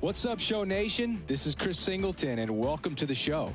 What's up, Show Nation? This is Chris Singleton, and welcome to the show.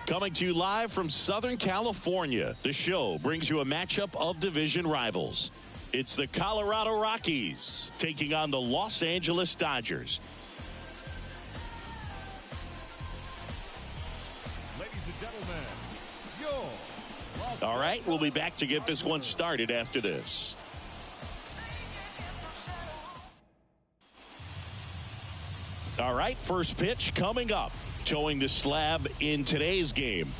Coming to you live from Southern California, the show brings you a matchup of division rivals. It's the Colorado Rockies taking on the Los Angeles Dodgers. Ladies and gentlemen, all right, we'll be back to get this one started after this. All right, first pitch coming up. Towing the slab in today's game,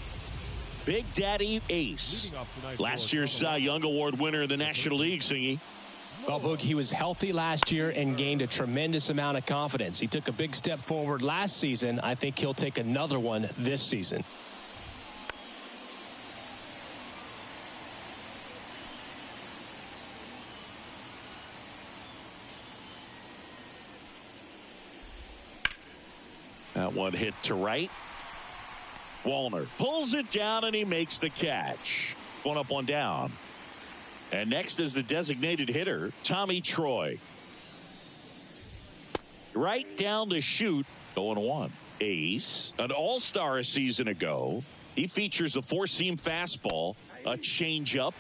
Big Daddy Ace, last year's Cy Young Award winner in the National League, Singy. Well, Boog, he was healthy last year and gained a tremendous amount of confidence. He took a big step forward last season. I think he'll take another one this season. That one hit to right. Wallner pulls it down and he makes the catch. One up, one down. And next is the designated hitter, Tommy Troy. Right down the chute, 0-1. Ace, an all-star a season ago. He features a four-seam fastball, a changeup,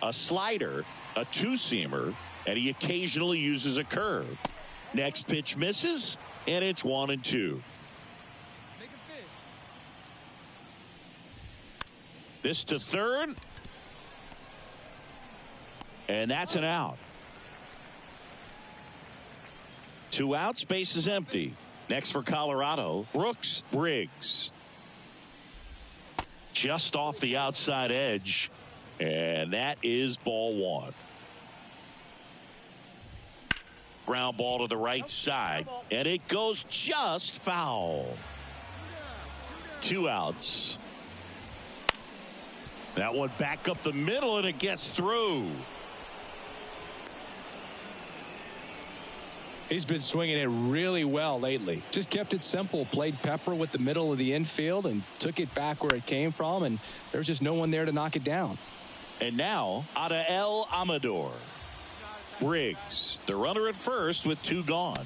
a slider, a two-seamer, and he occasionally uses a curve. Next pitch misses, and it's 1-2. This to third. And that's an out. 2 outs, base is empty. Next for Colorado, Brooks Briggs. Just off the outside edge. And that is ball one. Ground ball to the right side. And it goes just foul. 2 outs. That one back up the middle, and it gets through. He's been swinging it really well lately. Just kept it simple, played pepper with the middle of the infield, and took it back where it came from, and there's just no one there to knock it down. And now, Adael Amador. Briggs, the runner at first with 2 gone.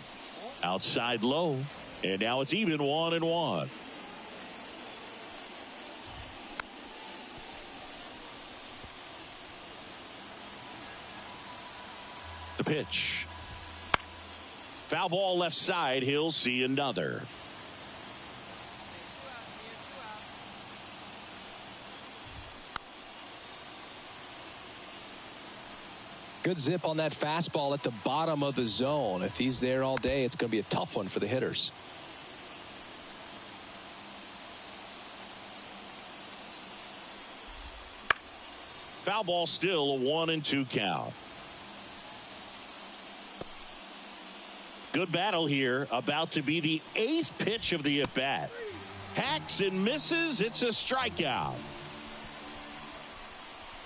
Outside low, and now it's even 1-1. The pitch. Foul ball left side. He'll see another. Good zip on that fastball at the bottom of the zone. If he's there all day, it's going to be a tough one for the hitters. Foul ball, still a 1-2 count. Good battle here. About to be the 8th pitch of the at-bat. Hacks and misses. It's a strikeout.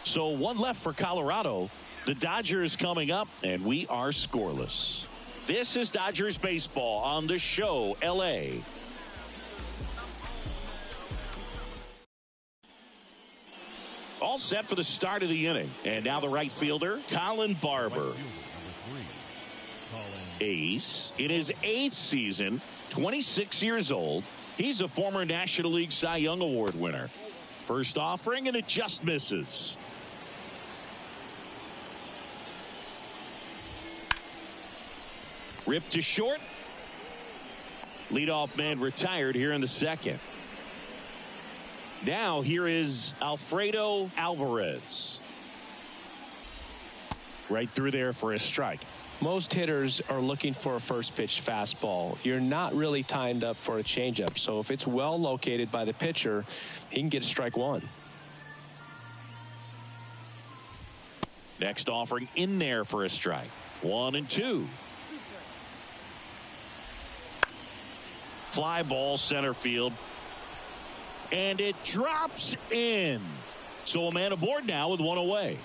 So one left for Colorado. The Dodgers coming up, and we are scoreless. This is Dodgers baseball on the show, L.A. All set for the start of the inning. And now the right fielder, Colin Barber. Ace in his 8th season, 26 years old. He's a former National League Cy Young Award winner. First offering, and it just misses. Ripped to short. Leadoff man retired here in the second. Now here is Alfredo Alvarez. Right through there for a strike. Most hitters are looking for a first pitch fastball. You're not really timed up for a changeup. So if it's well located by the pitcher, he can get strike one. Next offering in there for a strike. 1-2. Fly ball center field. And it drops in. So a man aboard now with one away.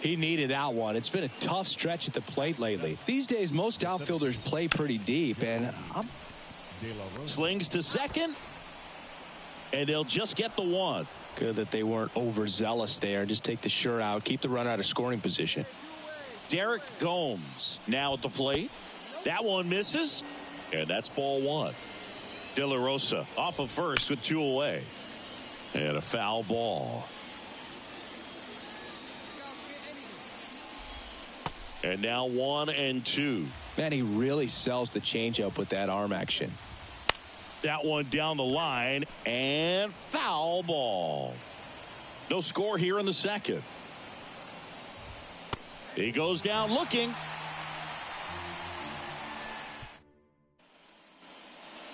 He needed that one. It's been a tough stretch at the plate lately. These days, most outfielders play pretty deep, and slings to second, and they'll just get the one. Good that they weren't overzealous there. Just take the shirt out, keep the run out of scoring position. Derek Gomes now at the plate. That one misses, and that's ball one. De La Rosa off of first with 2 away, and a foul ball. And now 1-2. Man, he really sells the changeup with that arm action. That one down the line, and foul ball. No score here in the second. He goes down looking.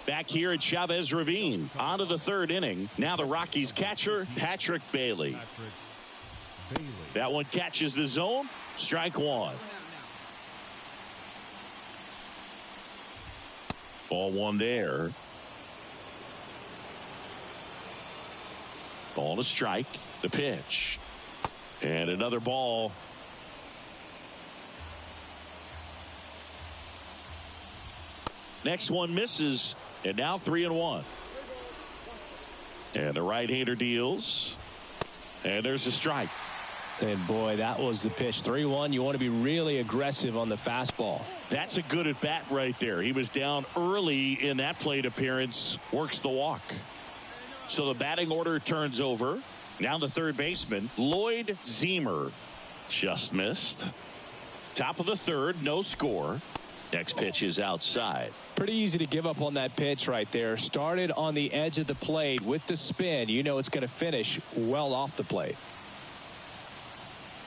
Back here at Chavez Ravine. On to the 3rd inning. Now the Rockies catcher, Patrick Bailey. That one catches the zone. Strike one. Ball one there. Ball to strike. The pitch. And another ball. Next one misses. And now 3-1. And the right-hander deals. And there's a strike. And boy, that was the pitch. 3-1. You want to be really aggressive on the fastball. That's a good at bat right there. He was down early in that plate appearance. Works the walk. So the batting order turns over. Now the third baseman, Lloyd Zemer. Just missed. Top of the 3rd, no score. Next pitch is outside. Pretty easy to give up on that pitch right there. Started on the edge of the plate with the spin. You know it's going to finish well off the plate.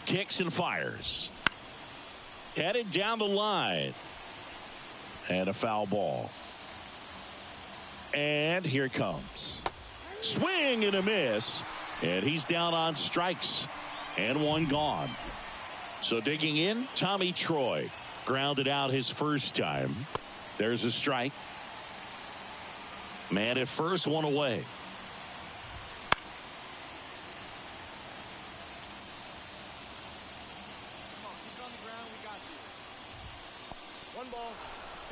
Kicks and fires. Headed down the line. And a foul ball. And here it comes. Swing and a miss. And he's down on strikes. And one gone. So digging in, Tommy Troy. Grounded out his first time. There's a strike. Man at first, one away.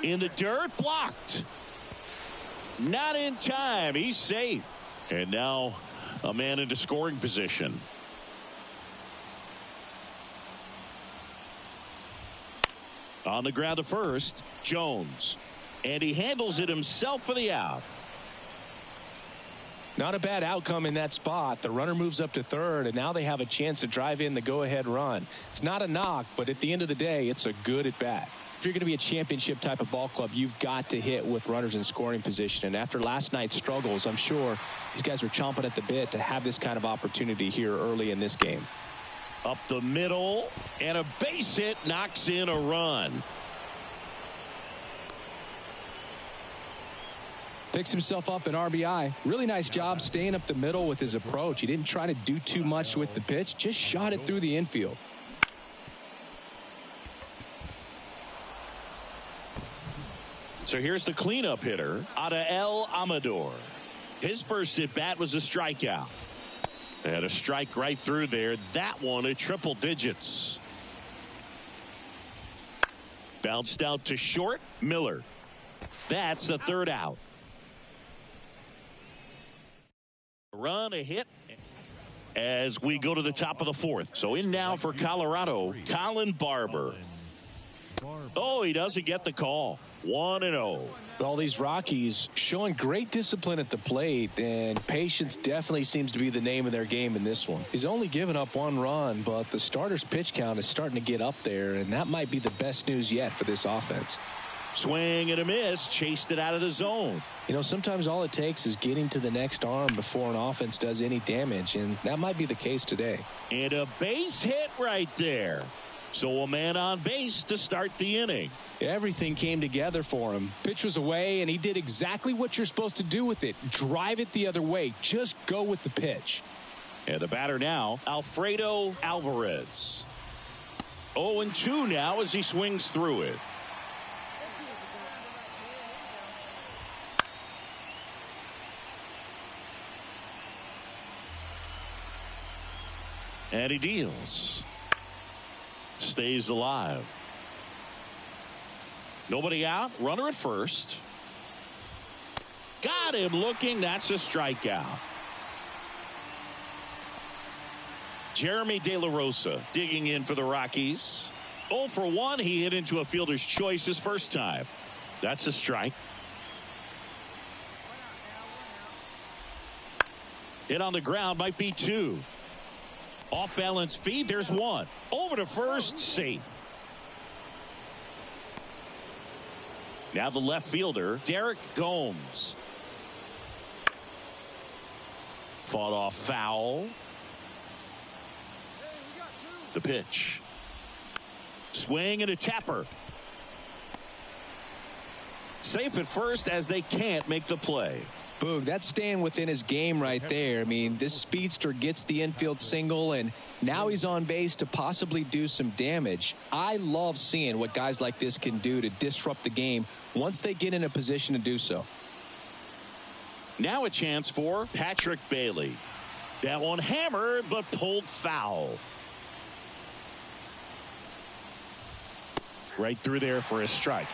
In the dirt, blocked. Not in time. He's safe. And now a man into scoring position. On the ground to first, Jones. And he handles it himself for the out. Not a bad outcome in that spot. The runner moves up to 3rd, and now they have a chance to drive in the go-ahead run. It's not a knock, but at the end of the day, it's a good at-bat. If you're going to be a championship type of ball club, you've got to hit with runners in scoring position. And after last night's struggles, I'm sure these guys are chomping at the bit to have this kind of opportunity here early in this game. Up the middle, and a base hit knocks in a run. Picks himself up an RBI. Really nice job staying up the middle with his approach. He didn't try to do too much with the pitch, just shot it through the infield. So here's the cleanup hitter, Adael Amador. His first at bat was a strikeout. And a strike right through there. That one at triple digits. Bounced out to short, Miller. That's the third out. A run, a hit, as we go to the top of the fourth. So in now for Colorado, Colin Barber. Oh, he doesn't get the call. 1-0. All these Rockies showing great discipline at the plate, and patience definitely seems to be the name of their game in this one. He's only given up one run, but the starter's pitch count is starting to get up there, and that might be the best news yet for this offense. Swing and a miss, chased it out of the zone. You know, sometimes all it takes is getting to the next arm before an offense does any damage, and that might be the case today. And a base hit right there. So a man on base to start the inning. Everything came together for him. Pitch was away, and he did exactly what you're supposed to do with it. Drive it the other way. Just go with the pitch. And the batter now, Alfredo Alvarez. 0-2 now as he swings through it. And he deals. Stays alive. Nobody out. Runner at first. Got him looking. That's a strikeout. Jeremy De La Rosa digging in for the Rockies. 0 for 1. He hit into a fielder's choice his first time. That's a strike. Hit on the ground might be 2. Off balance feed. There's 1. Over to first. Safe. Now the left fielder, Derek Gomes. Fought off foul. The pitch. Swing and a tapper. Safe at first as they can't make the play. Boog, that's staying within his game right there. I mean, this speedster gets the infield single, and now he's on base to possibly do some damage. I love seeing what guys like this can do to disrupt the game once they get in a position to do so. Now a chance for Patrick Bailey. That one hammered, but pulled foul. Right through there for a strike.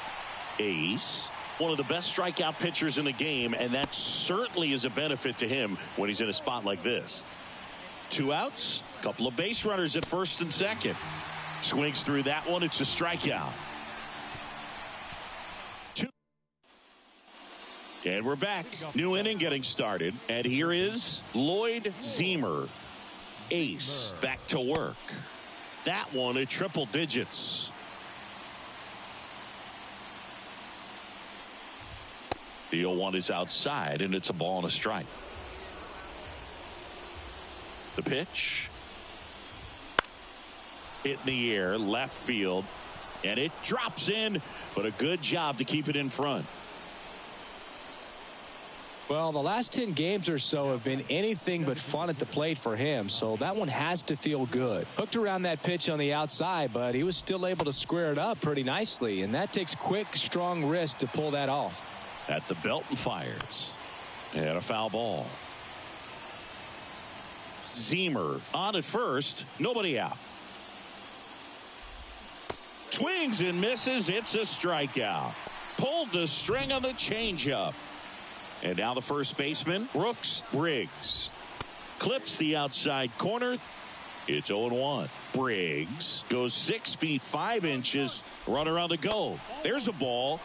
Ace. One of the best strikeout pitchers in the game, and that certainly is a benefit to him when he's in a spot like this. 2 outs, a couple of base runners at first and second. Swings through that one. It's a strikeout. 2. And we're back. New inning getting started. And here is Lloyd Zemer. Ace back to work. That one at triple digits. The 0-1 is outside, and it's a ball and a strike. The pitch. Hit in the air, left field, and it drops in, but a good job to keep it in front. Well, the last 10 games or so have been anything but fun at the plate for him, so that one has to feel good. Hooked around that pitch on the outside, but he was still able to square it up pretty nicely, and that takes quick, strong wrist to pull that off. At the belt and fires. And a foul ball. Zemer on at first. Nobody out. Swings and misses. It's a strikeout. Pulled the string on the changeup. And now the first baseman, Brooks Briggs. Clips the outside corner. It's 0-1. Briggs goes 6 feet 5 inches. Runner on the go. There's a ball.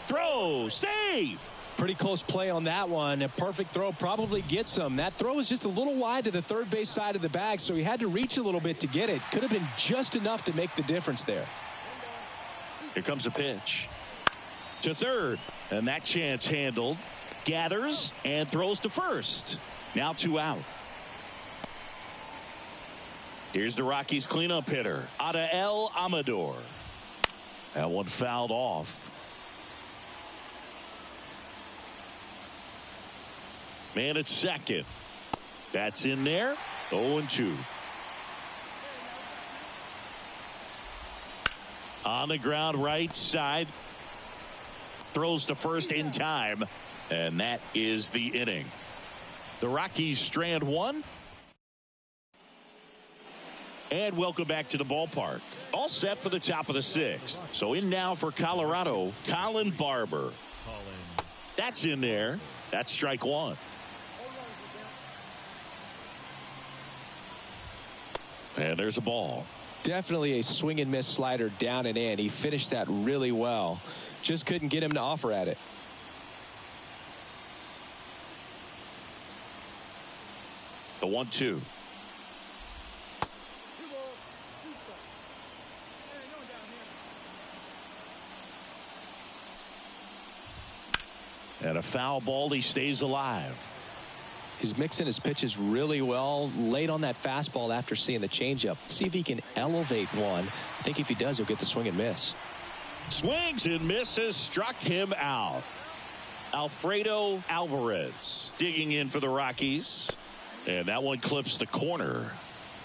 Throw, save. Pretty close play on that one. A perfect throw probably gets him. That throw was just a little wide to the third base side of the bag, so he had to reach a little bit to get it. Could have been just enough to make the difference there. Here comes a pitch to third, and that chance handled. Gathers and throws to first. Now 2 out. Here's the Rockies cleanup hitter, Adael Amador. That one fouled off. Man at second. That's in there. 0-2. On the ground, right side. Throws to first in time. And that is the inning. The Rockies strand one. And welcome back to the ballpark. All set for the top of the sixth. So in now for Colorado, Colin Barber. That's in there. That's strike one. And there's a ball. Definitely a swing and miss slider down and in. He finished that really well. Just couldn't get him to offer at it. The 1-2. And a foul ball. He stays alive. He's mixing his pitches really well. Late on that fastball after seeing the changeup. See if he can elevate one. I think if he does, he'll get the swing and miss. Swings and misses. Struck him out. Alfredo Alvarez digging in for the Rockies. And that one clips the corner.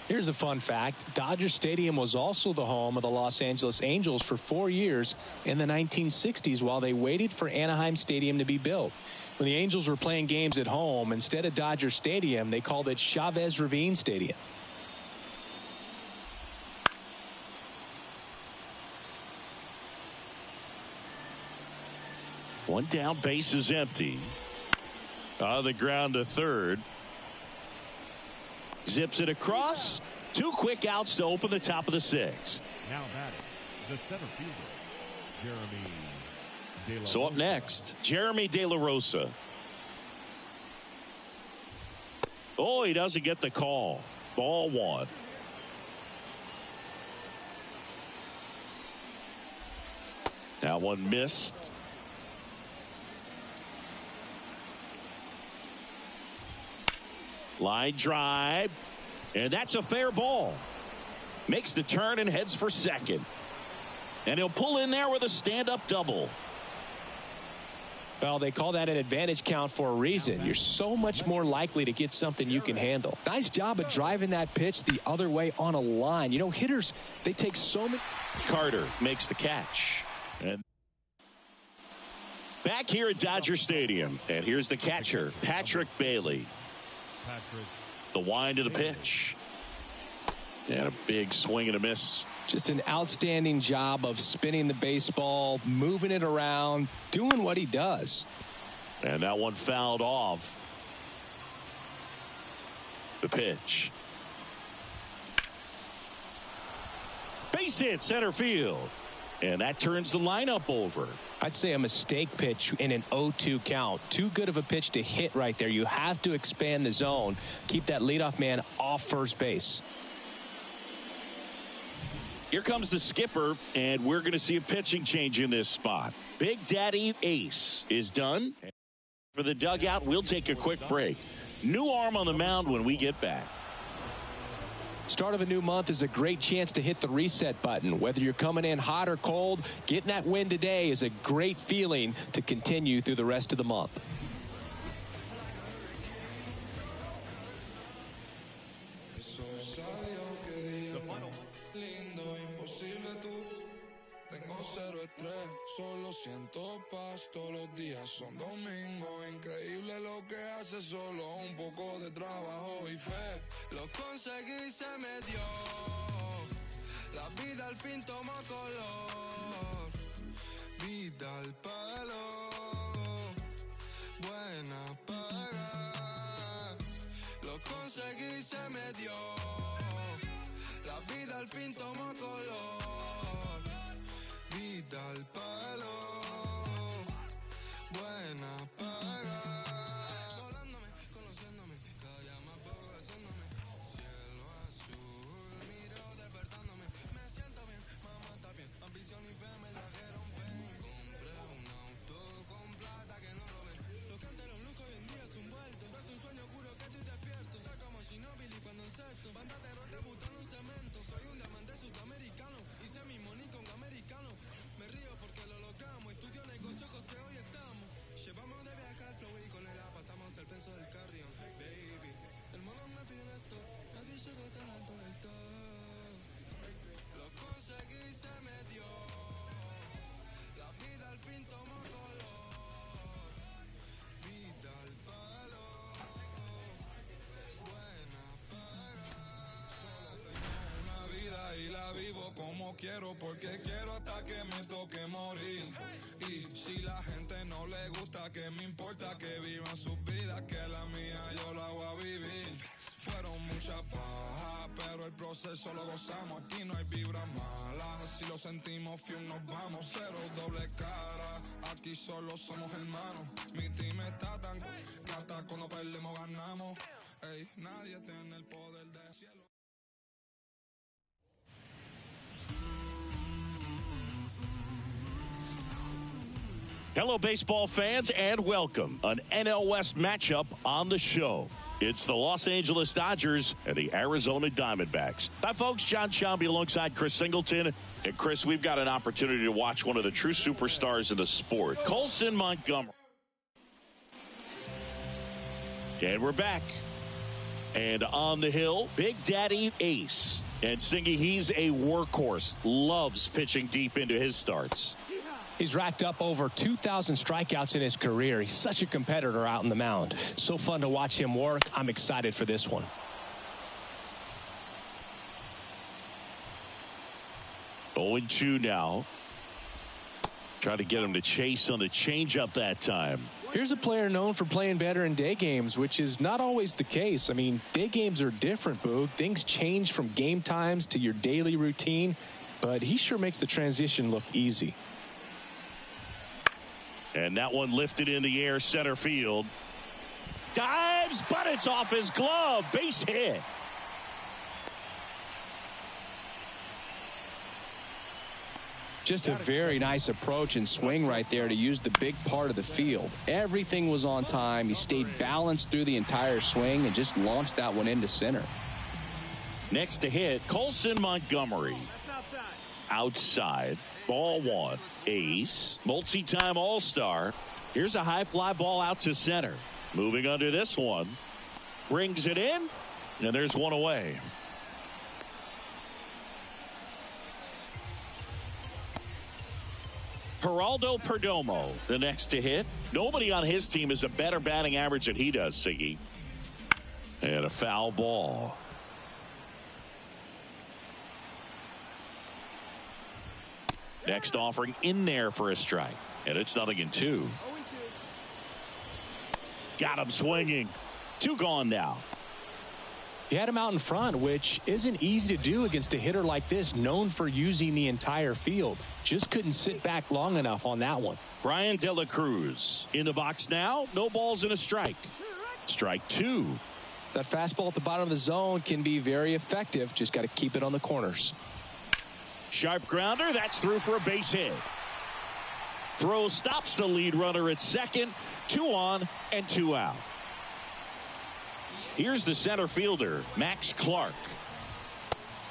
Here's a fun fact. Dodger Stadium was also the home of the Los Angeles Angels for 4 years in the 1960s while they waited for Anaheim Stadium to be built. When the Angels were playing games at home, instead of Dodger Stadium, they called it Chavez Ravine Stadium. One down, base is empty. On the ground to third. Zips it across. 2 quick outs to open the top of the sixth. Now batting, the center fielder, Jeremy De La So up Rosa. next, Jeremy De La Rosa. Oh, he doesn't get the call. Ball one. That one missed. Line drive. And that's a fair ball. Makes the turn and heads for second. And he'll pull in there with a stand-up double. Well, they call that an advantage count for a reason. You're so much more likely to get something you can handle. Nice job of driving that pitch the other way on a line. You know, hitters, they take so many. Carter makes the catch. And back here at Dodger Stadium. And here's the catcher, Patrick Bailey. Patrick. The wind to the pitch. And a big swing and a miss. Just an outstanding job of spinning the baseball, moving it around, doing what he does. And that one fouled off. The pitch. Base hit center field. And that turns the lineup over. I'd say a mistake pitch in an 0-2 count. Too good of a pitch to hit right there. You have to expand the zone. Keep that leadoff man off first base. Here comes the skipper, and we're going to see a pitching change in this spot. Big Daddy Ace is done. For the dugout, we'll take a quick break. New arm on the mound when we get back. Start of a new month is a great chance to hit the reset button. Whether you're coming in hot or cold, getting that win today is a great feeling to continue through the rest of the month. Solo siento paz, todos los días son domingo. Increíble lo que hace, solo un poco de trabajo y fe. Lo conseguí, se me dio. La vida al fin tomó color. Vida al palo. Buena paga. Lo conseguí, se me dio. La vida al fin tomó color. Vida al palo, buena paga. Volándome, conociéndome, cada día más poco haciéndome. Cielo azul, miro despertándome. Me siento bien, mamá está bien. Ambición y fe me trajeron fe. Compré un auto con plata que no robé. Lo que antes era un lujo hoy en día es un vuelto. Es un sueño oscuro que estoy despierto. Soy como Shinobi cuando incesto. Banda terror debutando un semestre. como quiero, porque quiero hasta que me toque morir. Y si la gente no le gusta, que me importa que vivan sus vidas, que la mía yo la voy a vivir. Fueron muchas bajas, pero el proceso lo gozamos. Aquí no hay vibra mala, si lo sentimos fiel nos vamos. Cero doble cara, aquí solo somos hermanos. Mi team está tan que hasta cuando perdemos ganamos. Ey, nadie tiene el poder del cielo. Hello, baseball fans, and welcome. An NL West matchup on the show. It's the Los Angeles Dodgers and the Arizona Diamondbacks. Hi, folks. John Sciambi alongside Chris Singleton. And, Chris, we've got an opportunity to watch one of the true superstars in the sport, Colson Montgomery. And we're back. And on the hill, Big Daddy Ace. And Singy, he's a workhorse. Loves pitching deep into his starts. He's racked up over 2,000 strikeouts in his career. He's such a competitor out on the mound. So fun to watch him work. I'm excited for this one. 0-2 now. Try to get him to chase on the changeup that time. Here's a player known for playing better in day games, which is not always the case. I mean, day games are different, Boog. Things change from game times to your daily routine, but he sure makes the transition look easy. And that one lifted in the air, center field. Dives, but it's off his glove. Base hit. Just a very nice approach and swing right there to use the big part of the field. Everything was on time. He stayed balanced through the entire swing and just launched that one into center. Next to hit, Colson Montgomery. Outside. Ball one. Ace. Multi-time All-Star. Here's a high fly ball out to center. Moving under this one. Brings it in. And there's one away. Geraldo Perdomo, the next to hit. Nobody on his team has a better batting average than he does, Siggy. And a foul ball. Next offering in there for a strike. And it's 0-2. Got him swinging. 2 gone now. He had him out in front, which isn't easy to do against a hitter like this, known for using the entire field. Just couldn't sit back long enough on that one. Brian De La Cruz in the box now. No balls and a strike. Strike 2. That fastball at the bottom of the zone can be very effective. Just got to keep it on the corners. Sharp grounder. That's through for a base hit. Throw stops the lead runner at second. 2 on and 2 out. Here's the center fielder, Max Clark.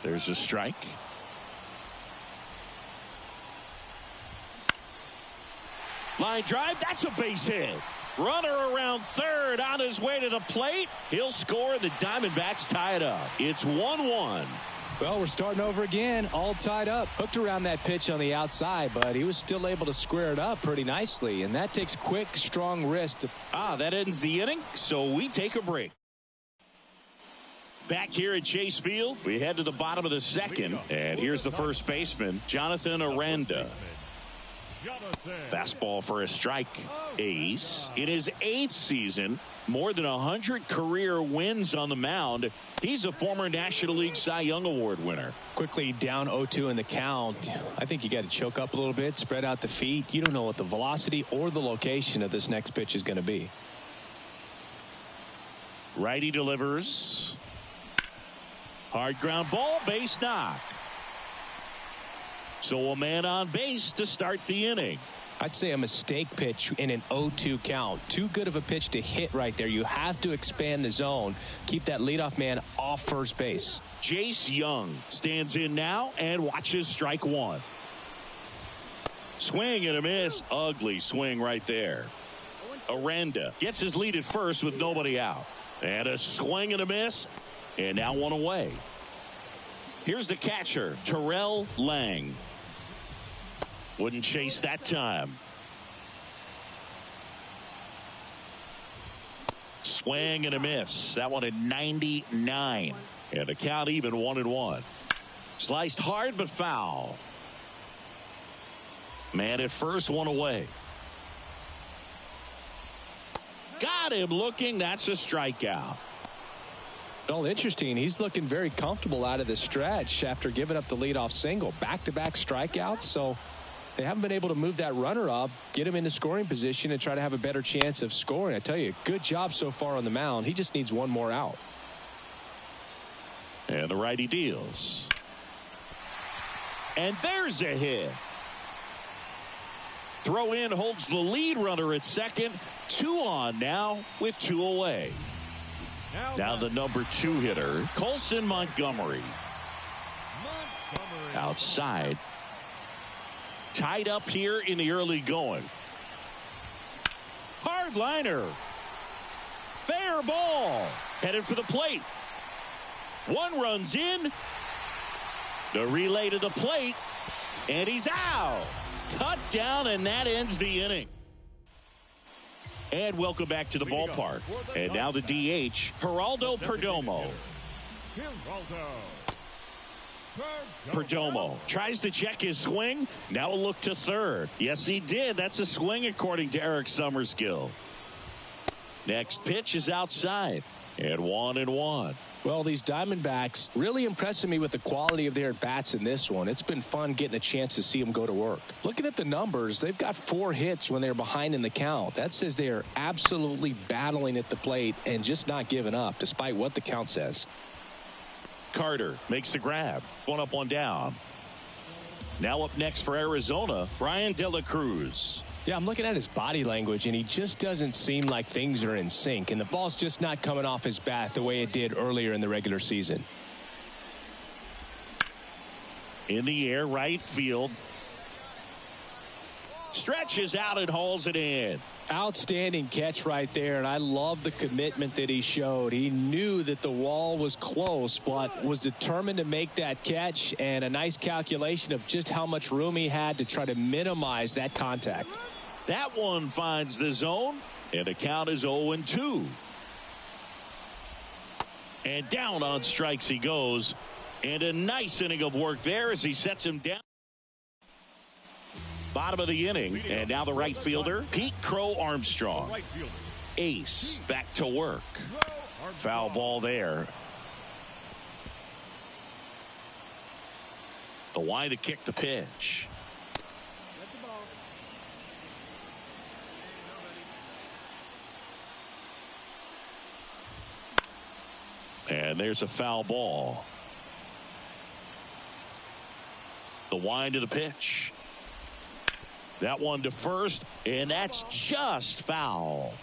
There's a strike. Line drive, that's a base hit. Runner around third on his way to the plate. He'll score, and the Diamondbacks tie it up. It's 1-1. Well, we're starting over again, all tied up. Hooked around that pitch on the outside, but he was still able to square it up pretty nicely, and that takes quick, strong wrist. That ends the inning, so we take a break. Back here at Chase Field, we head to the bottom of the second, and here's the first baseman, Jonathan Aranda. Fastball for a strike. Ace in his 8th season, more than 100 career wins on the mound. He's a former National League Cy Young Award winner. Quickly down 0-2 in the count. I think you got to choke up a little bit, spread out the feet. You don't know what the velocity or the location of this next pitch is going to be. Righty delivers. Hard ground ball, base knock. So a man on base to start the inning. I'd say a mistake pitch in an 0-2 count. Too good of a pitch to hit right there. You have to expand the zone. Keep that leadoff man off first base. Jace Young stands in now and watches strike 1. Swing and a miss. Ugly swing right there. Aranda gets his lead at first with nobody out. And a swing and a miss. And now 1 away. Here's the catcher, Terrell Lang. Wouldn't chase that time. Swing and a miss. That one at 99. And the count even 1-1. Sliced hard but foul. Man at first, one away. Got him looking. That's a strikeout. Well, interesting. He's looking very comfortable out of the stretch after giving up the leadoff single. Back-to-back strikeouts, so they haven't been able to move that runner up, get him into scoring position, and try to have a better chance of scoring. I tell you, good job so far on the mound. He just needs one more out. And the righty deals. And there's a hit. Throw in holds the lead runner at second. 2 on now with 2 away. Now the number 2 hitter, Colson Montgomery. Outside. Tied up here in the early going. Hard liner. Fair ball. Headed for the plate. 1 runs in. The relay to the plate. And he's out. Cut down, and that ends the inning. And welcome back to the ballpark. And now the DH, Geraldo Perdomo. Perdomo tries to check his swing. Now a look to third. Yes, he did. That's a swing according to Eric Summerskill. Next pitch is outside. And 1-1. Well, these Diamondbacks really impressing me with the quality of their at-bats in this one. It's been fun getting a chance to see them go to work. Looking at the numbers, they've got 4 hits when they're behind in the count. That says they are absolutely battling at the plate and just not giving up, despite what the count says. Carter makes the grab. 1 up, 1 down. Now up next for Arizona, Brian De La Cruz. Yeah, I'm looking at his body language, and he just doesn't seem like things are in sync, and the ball's just not coming off his bat the way it did earlier in the regular season. In the air, right field. Stretches out and hauls it in. Outstanding catch right there, and I love the commitment that he showed. He knew that the wall was close, but was determined to make that catch, and a nice calculation of just how much room he had to try to minimize that contact. That one finds the zone, and the count is 0-2. And down on strikes he goes, and a nice inning of work there as he sets him down. Bottom of the inning, and now the right fielder, Pete Crow Armstrong. Ace back to work. Foul ball there. The wide to kick the pitch. And there's a foul ball. The wind to the pitch. That one to first, and that's just foul.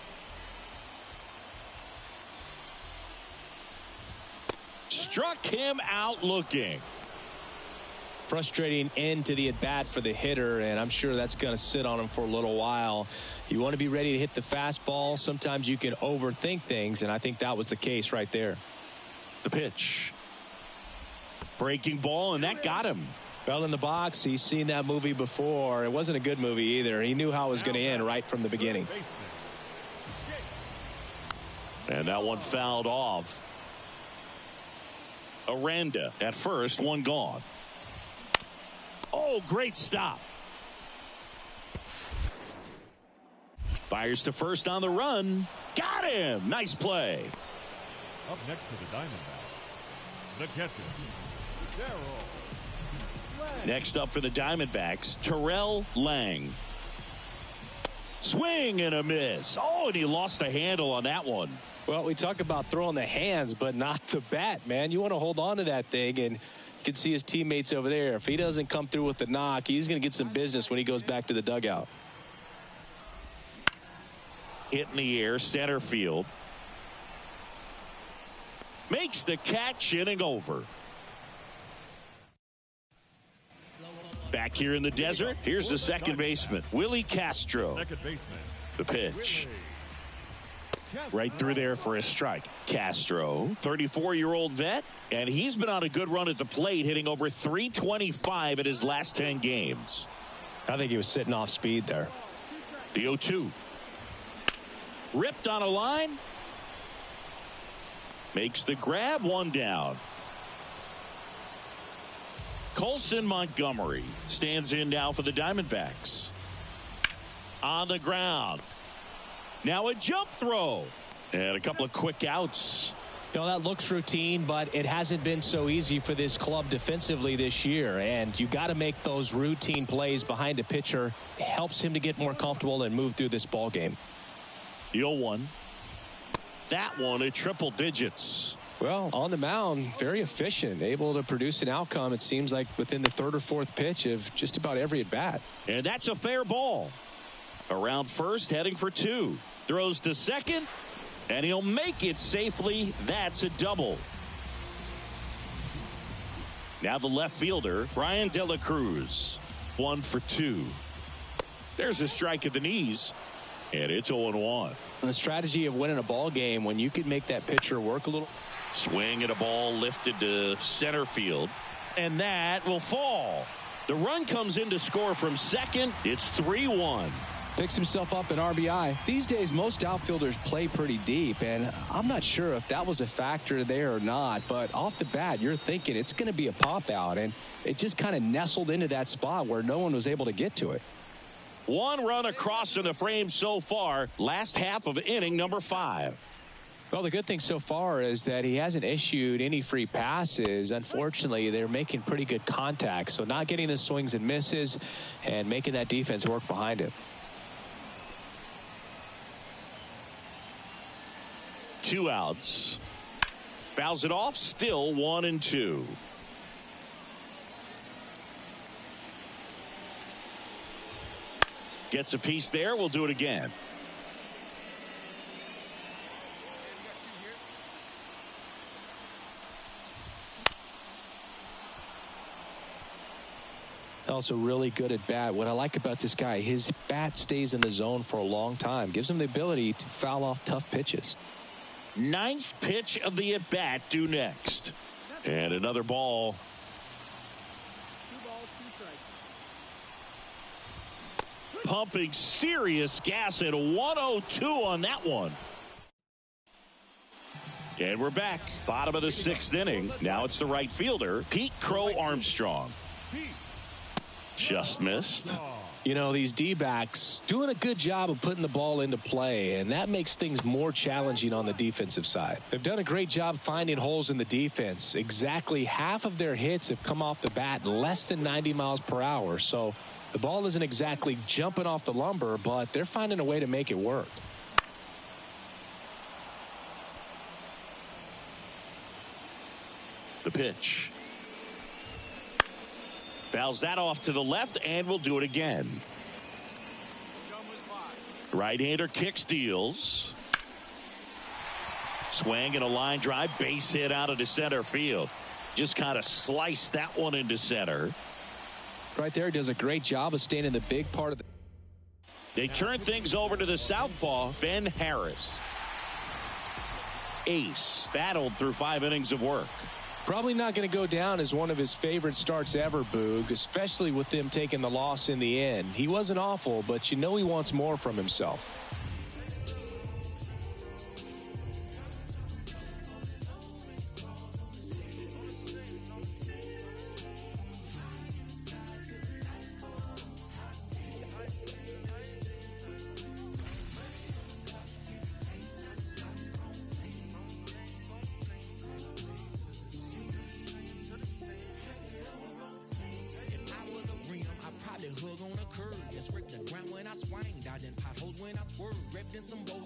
Struck him out looking. Frustrating end to the at-bat for the hitter, and I'm sure that's going to sit on him for a little while. You want to be ready to hit the fastball. Sometimes you can overthink things, and I think that was the case right there. The pitch. Breaking ball, and that got him. Well, in the box, he's seen that movie before. It wasn't a good movie either. He knew how it was going to end right from the beginning. And that one fouled off. Aranda at first, 1 gone. Oh, great stop. Fires to first on the run. Got him. Nice play. Up next to the Diamondbacks, the Catchups. Next up for the Diamondbacks, Terrell Lang. Swing and a miss. Oh, and he lost the handle on that one. Well, we talk about throwing the hands, but not the bat, man. You want to hold on to that thing, and you can see his teammates over there. If he doesn't come through with the knock, he's going to get some business when he goes back to the dugout. Hit in the air, center field. Makes the catch, inning over. Back here in the desert, here's the second baseman, Willie Castro. Second baseman. The pitch. Right through there for a strike. Castro, 34-year-old vet, and he's been on a good run at the plate, hitting over .325 in his last 10 games. I think he was sitting off speed there. The 0-2. Ripped on a line. Makes the grab, 1 down. Colson Montgomery stands in now for the Diamondbacks. On the ground. Now a jump throw. And a couple of quick outs. You know, that looks routine, but it hasn't been so easy for this club defensively this year. And you got to make those routine plays behind a pitcher. It helps him to get more comfortable and move through this ball game. The 0-1. That one at triple digits. Well, on the mound, very efficient, able to produce an outcome, it seems like, within the third or fourth pitch of just about every at-bat. And that's a fair ball. Around first, heading for 2. Throws to second, and he'll make it safely. That's a double. Now the left fielder, Brian De La Cruz. 1 for 2. There's a strike at the knees, and it's 0-1. The strategy of winning a ball game, when you could make that pitcher work a little. Swing at a ball lifted to center field, and that will fall. The run comes in to score from second. It's 3-1. Picks himself up an RBI. These days, most outfielders play pretty deep, and I'm not sure if that was a factor there or not, but off the bat, you're thinking it's going to be a pop-out, and it just kind of nestled into that spot where no one was able to get to it. 1 run across in the frame so far. Last half of inning number 5. Well, the good thing so far is that he hasn't issued any free passes. Unfortunately, they're making pretty good contact, so not getting the swings and misses and making that defense work behind him. 2 outs. Fouls it off. Still 1-2. Gets a piece there. We'll do it again. Also really good at bat. What I like about this guy, his bat stays in the zone for a long time. Gives him the ability to foul off tough pitches. 9th pitch of the at-bat due next. And another ball. 2 balls, 2 strikes. Pumping serious gas at 102 on that one. And we're back. Bottom of the 6th inning. Now it's the right fielder, Pete Crow Armstrong. Just missed. You know, these D-backs doing a good job of putting the ball into play, and that makes things more challenging on the defensive side. They've done a great job finding holes in the defense. Exactly half of their hits have come off the bat less than 90 miles per hour. So the ball isn't exactly jumping off the lumber, but they're finding a way to make it work. The pitch. Fouls that off to the left, and we'll do it again. Right-hander kicks, deals. Swing and a line drive, base hit out into center field. Just kind of sliced that one into center. Right there, does a great job of staying in the big part of the. They turn things over to the southpaw, Ben Harris. Ace battled through 5 innings of work. Probably not going to go down as one of his favorite starts ever, Boog, especially with them taking the loss in the end. He wasn't awful, but you know he wants more from himself. Hug on a curve, just scrape the ground when I swing, dodging potholes when I swerve, wrapped in some bows